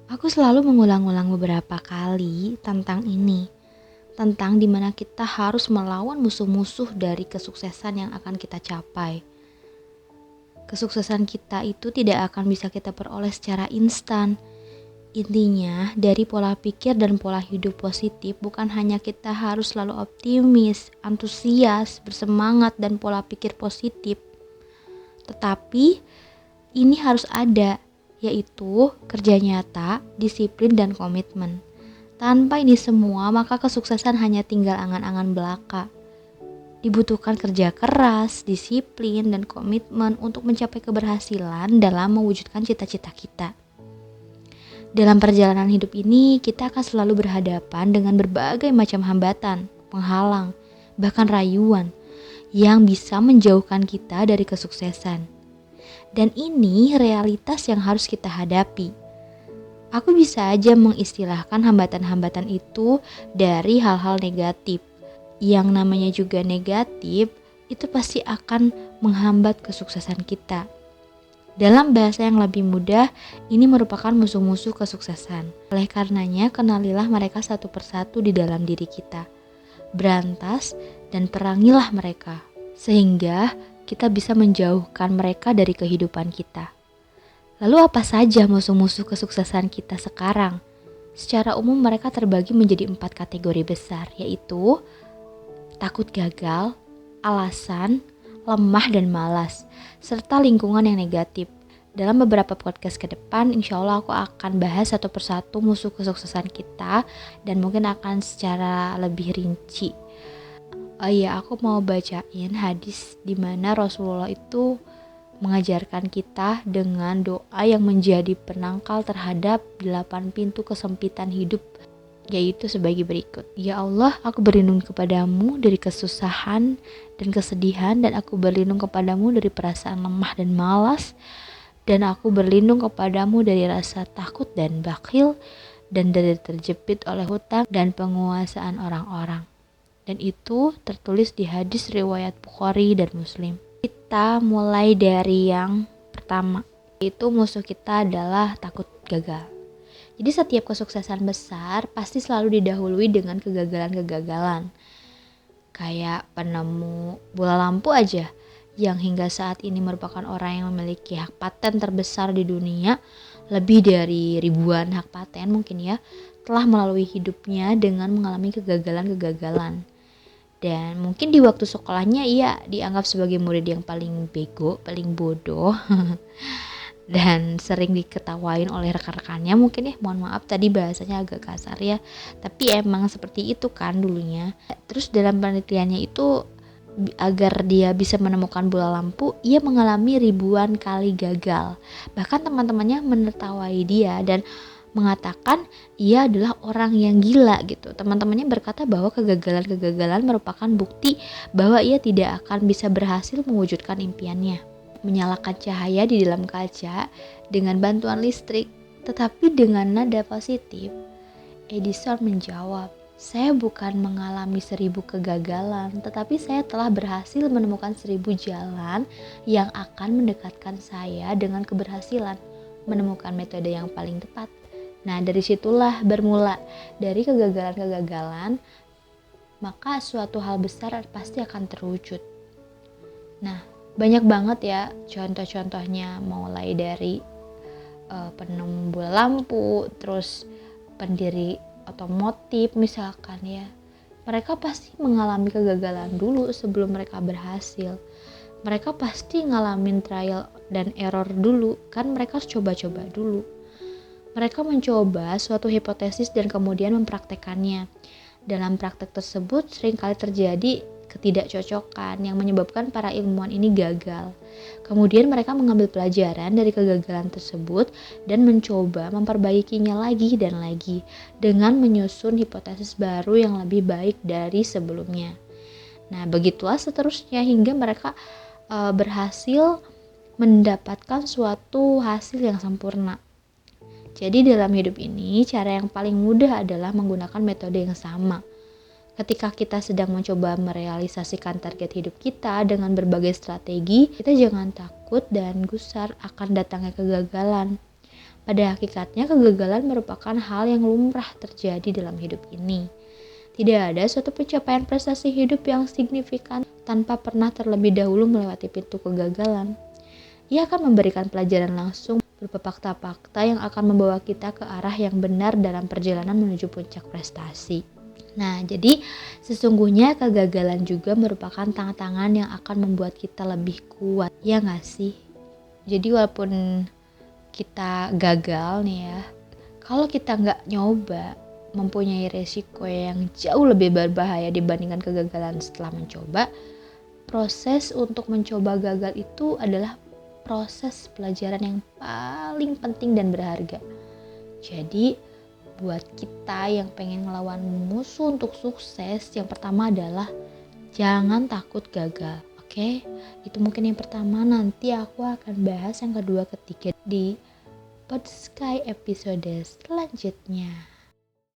Aku selalu mengulang-ulang beberapa kali tentang ini, tentang dimana kita harus melawan musuh-musuh dari kesuksesan yang akan kita capai. Kesuksesan kita itu tidak akan bisa kita peroleh secara instan. Intinya, dari pola pikir dan pola hidup positif bukan hanya kita harus selalu optimis, antusias, bersemangat, dan pola pikir positif. Tetapi, ini harus ada, yaitu kerja nyata, disiplin, dan komitmen. Tanpa ini semua, maka kesuksesan hanya tinggal angan-angan belaka. Dibutuhkan kerja keras, disiplin, dan komitmen untuk mencapai keberhasilan dalam mewujudkan cita-cita kita. Dalam perjalanan hidup ini, kita akan selalu berhadapan dengan berbagai macam hambatan, penghalang, bahkan rayuan yang bisa menjauhkan kita dari kesuksesan. Dan ini realitas yang harus kita hadapi. Aku bisa aja mengistilahkan hambatan-hambatan itu dari hal-hal negatif. Yang namanya juga negatif, itu pasti akan menghambat kesuksesan kita. Dalam bahasa yang lebih mudah, ini merupakan musuh-musuh kesuksesan. Oleh karenanya, kenalilah mereka satu persatu di dalam diri kita. Berantas dan perangilah mereka, sehingga kita bisa menjauhkan mereka dari kehidupan kita. Lalu apa saja musuh-musuh kesuksesan kita sekarang? Secara umum mereka terbagi menjadi 4 kategori besar, yaitu takut gagal, alasan, lemah dan malas, serta lingkungan yang negatif. Dalam beberapa podcast ke depan, insya Allah aku akan bahas satu persatu musuh kesuksesan kita dan mungkin akan secara lebih rinci. Oh iya, aku mau bacain hadis di mana Rasulullah itu mengajarkan kita dengan doa yang menjadi penangkal terhadap 8 pintu kesempitan hidup, yaitu sebagai berikut. Ya Allah, aku berlindung kepadamu dari kesusahan dan kesedihan, dan aku berlindung kepadamu dari perasaan lemah dan malas, dan aku berlindung kepadamu dari rasa takut dan bakhil, dan dari terjepit oleh hutang dan penguasaan orang-orang. Dan itu tertulis di hadis riwayat Bukhari dan Muslim. Kita mulai dari yang pertama, yaitu musuh kita adalah takut gagal. Jadi setiap kesuksesan besar pasti selalu didahului dengan kegagalan-kegagalan. Kayak penemu bola lampu aja, yang hingga saat ini merupakan orang yang memiliki hak paten terbesar di dunia, lebih dari ribuan hak paten mungkin ya, telah melalui hidupnya dengan mengalami kegagalan-kegagalan. Dan mungkin di waktu sekolahnya ia dianggap sebagai murid yang paling bego, paling bodoh. Dan sering diketawain oleh rekan-rekannya mungkin ya, mohon maaf tadi bahasanya agak kasar ya, tapi emang seperti itu kan dulunya. Terus dalam penelitiannya itu, agar dia bisa menemukan bola lampu, ia mengalami ribuan kali gagal. Bahkan teman-temannya menertawai dia dan mengatakan ia adalah orang yang gila gitu. Teman-temannya berkata bahwa kegagalan-kegagalan merupakan bukti bahwa ia tidak akan bisa berhasil mewujudkan impiannya. Menyalakan cahaya di dalam kaca dengan bantuan listrik, tetapi dengan nada positif, Edison menjawab, "Saya bukan mengalami 1000 kegagalan, tetapi saya telah berhasil menemukan 1000 jalan yang akan mendekatkan saya dengan keberhasilan, menemukan metode yang paling tepat." Nah, dari situlah bermula, dari kegagalan-kegagalan, maka suatu hal besar pasti akan terwujud. Nah, banyak banget ya contoh-contohnya, mulai dari penemu bola lampu, terus pendiri otomotif misalkan ya. Mereka pasti mengalami kegagalan dulu sebelum mereka berhasil. Mereka pasti ngalamin trial dan error dulu, kan mereka harus coba-coba dulu. Mereka mencoba suatu hipotesis dan kemudian mempraktekannya. Dalam praktek tersebut seringkali terjadi ketidakcocokan yang menyebabkan para ilmuwan ini gagal. Kemudian mereka mengambil pelajaran dari kegagalan tersebut dan mencoba memperbaikinya lagi dan lagi dengan menyusun hipotesis baru yang lebih baik dari sebelumnya. Nah, begitulah seterusnya hingga mereka berhasil mendapatkan suatu hasil yang sempurna. Jadi dalam hidup ini, cara yang paling mudah adalah menggunakan metode yang sama. Ketika kita sedang mencoba merealisasikan target hidup kita dengan berbagai strategi, kita jangan takut dan gusar akan datangnya kegagalan. Pada hakikatnya kegagalan merupakan hal yang lumrah terjadi dalam hidup ini. Tidak ada suatu pencapaian prestasi hidup yang signifikan tanpa pernah terlebih dahulu melewati pintu kegagalan. Ia akan memberikan pelajaran langsung berupa fakta-fakta yang akan membawa kita ke arah yang benar dalam perjalanan menuju puncak prestasi. Nah, jadi sesungguhnya kegagalan juga merupakan tantangan yang akan membuat kita lebih kuat, ya nggak sih? Jadi walaupun kita gagal nih ya, kalau kita nggak nyoba, mempunyai resiko yang jauh lebih berbahaya dibandingkan kegagalan setelah mencoba. Proses untuk mencoba gagal itu adalah proses pelajaran yang paling penting dan berharga. Jadi buat kita yang pengen ngelawan musuh untuk sukses, yang pertama adalah jangan takut gagal. Oke, itu mungkin yang pertama. Nanti aku akan bahas yang kedua, ketiga di Podsky episode selanjutnya.